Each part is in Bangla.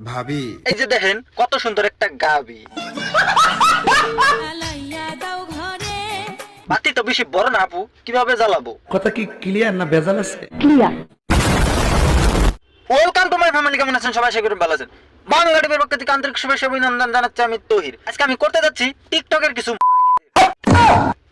ভাবি এই যে দেখেন কত সুন্দর একটা গাবি। বাতি তো বেশি বড় না আপু, কিভাবে জ্বালাবো? কথা কি ক্লিয়ার না ভেজাল আছে? ওয়েলকাম টু মাই ফ্যামিলি, কেমন আছেন সবাই? আশা করি ভালো আছেন। বাংলা টিভির পক্ষ থেকে আন্তরিক শুভেচ্ছা অভিনন্দন জানাচ্ছি আমি তহির। আজকে আমি করতে যাচ্ছি টিকটকের কিছু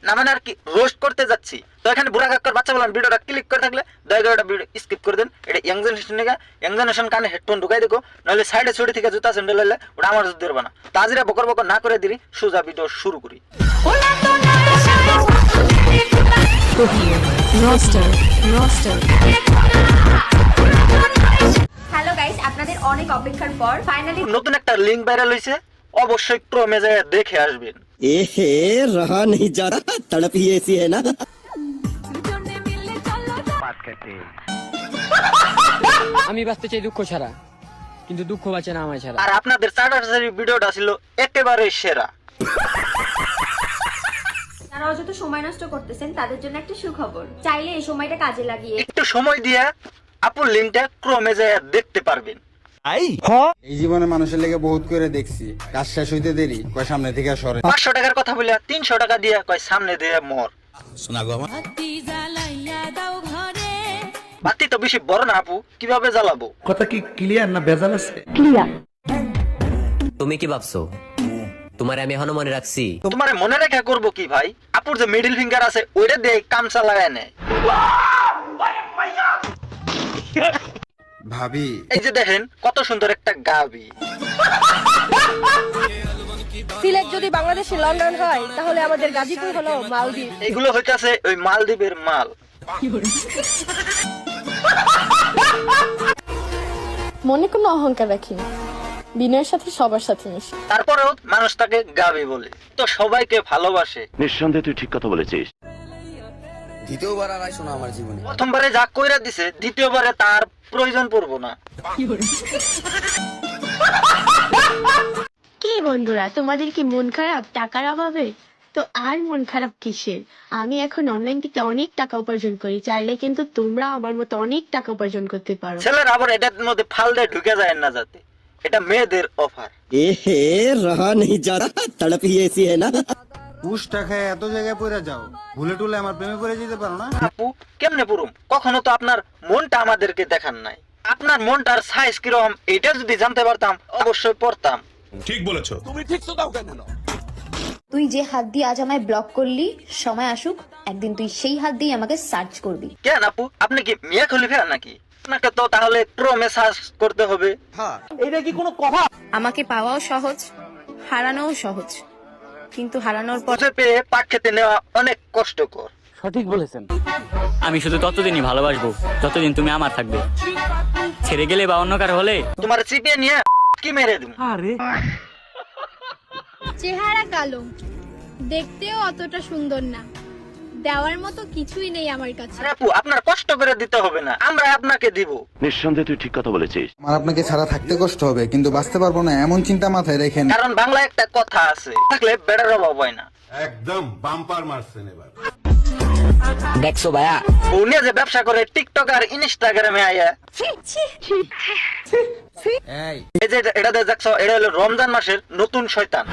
না মানে আর কি রোস্ট করতে যাচ্ছি। তো এখানে বুড়া কাকার বাচ্চা বলেন ভিডিওটা ক্লিক করে থাকলে দয়া করে এটা ভিডিও স্কিপ করে দেন। এটা ইয়াং জেনারেশন থেকে, ইয়াং জেনারেশন কানে হেডফোন ঢুকাই দেখো, নাহলে সাইডে ছড়ি থেকে জুতা স্যান্ডেল হলে ওটা আমার জুত ধরবে না। তাজিরা বকর বকর না করে দিলি সোজা ভিডিও শুরু করি। হ্যালো গাইস, আপনাদের অনেক অপেক্ষার পর ফাইনালি নতুন একটা লিংক ভাইরাল হয়েছে, অবশ্যই ক্রমে যায় দেখে আসবেন। एहे रहा नहीं जा रहा, तड़प ही ऐसी है ना। আমি বাঁচতে চাই দুঃখ ছাড়া, কিন্তু দুঃখ বাঁচে না আমার ছাড়া। আর আপনাদের চাটাচাটি ভিডিওটা ছিল একেবারে সেরা। যারা অযথা সময় নষ্ট করতেছেন তাদের জন্য একটা সুখবর, চাইলে এই সময়টা কাজে লাগিয়ে একটু সময় দিয়ে আপুর লিংকটা ক্রমে যায় দেখতে পারবেন। এই জীবনে মানুষের লেগে বহুত করে দেখছি, কাজ শেষ হইতে দেরি কয় সামনে থেকে সরে। 500 টাকার কথা বলে 300 টাকা দিয়ে কয় সামনে দিয়ে মর। বাতি তো বেশি বড় না আপু, কিভাবে জ্বালাবো? কথা কি ক্লিয়ার না ভেজাল আছে? তুমি কি ভাবছো তোমার আমি এখনো মনে রাখছি? তোমার মনে রেখা করবো কি ভাই? আপুর যে মিডল ফিঙ্গার আছে ওইটা দিয়ে কাম চালায় নেয়। ভাবি এই যে দেখেন কত সুন্দর একটা গাবি। সিলেট যদি বাংলাদেশে লন্ডন হয় তাহলে আমাদের গাজীপুর হলো মালদ্বীপ। এগুলো হইতাছে ওই মালদ্বীপের মাল। মনে কোনো অহংকার রাখি না, বিনয়ের সাথে সবার সাথে মিশি। তারপরেও মানুষ তাকে গাবি বলে, তো সবাইকে ভালোবাসে। নিঃসন্দেহে তুই ঠিক কথা বলেছিস। দ্বিতীয়বার আর আইসো না আমার জীবনে। প্রথমবারে যা কইরা দিছে দ্বিতীয়বারে তার প্রয়োজন পড়বো না। কি বন্ধুরা, তোমাদের কি মন খারাপ টাকার অভাবে? তো আর মন খারাপ কিসের? আমি এখন অনলাইন থেকে অনেক টাকা উপার্জন করি, চাইলে কিন্তু তোমরা আমার মতো অনেক টাকা উপার্জন করতে পারো। ছেলের আবার এটার মধ্যে ফাল দিয়ে ঢুকে যায় না যাতে, এটা মেয়েদের অফার। एहे रहा नहीं जा रहा, तड़प ही ऐसी है ना। পুষ্টা খায় এত জায়গায় পড়ে যাও, ভুলে টুলে আমার প্রেমে পড়ে যেতে পারো না? আপু কেমনে পুরুম? কখনো তো আপনার মনটা আমাদেরকে দেখান নাই। আপনার মনটার সাইজ কিরকম এটা যদি জানতে পারতাম অবশ্যই পড়তাম। তুই যে হাত দিয়ে আজ আমায় ব্লক করলি, সময় আসুক একদিন তুই সেই হাত দিয়ে আমাকে সার্চ করবি। কেন আপু, আপনি কি মিয়া খলিফা নাকি? আপনাকে তো তাহলে ক্রমে সার্চ করতে হবে। আমাকে পাওয়াও সহজ, হারানোও সহজ, কিন্তু হারানোর পর খুঁজে পেয়ে পাক খেতে নেওয়া অনেক কষ্টকর। সঠিক বলেছেন। আমি শুধু ততদিনই ভালোবাসবো যতদিন তুমি আমার থাকবে। ছেড়ে গেলে বা অন্য কারো হলে তোমার চিপিয়ে নিয়ে কি মেরে দিন। চেহারা কালো, দেখতেও অতটা সুন্দর না, দেওয়ার মতো কিছুই নেই আমার কাছে। আপু আপনার কষ্ট করে দিতে হবে না, আমরা আপনাকে দিব। নিঃসন্দেহে তুই ঠিক কথা বলেছিস। আমার আপনাকে ছাড়া থাকতে কষ্ট হবে, কিন্তু বাঁচতে পারবো না এমন চিন্তা মাথায় রেখেন। কারণ বাংলা একটা কথা আছে, থাকলে বেড়ার অভাব হয় না। একদম বাম্পার মারছেন এবার। দেখছো ভাইয়া, উনি যে ব্যবসা করে টিকটক আর ইনস্টাগ্রামে আয়া, এই যে এটা দেখছো, এটা হলো রমজান মাসের নতুন শয়তান।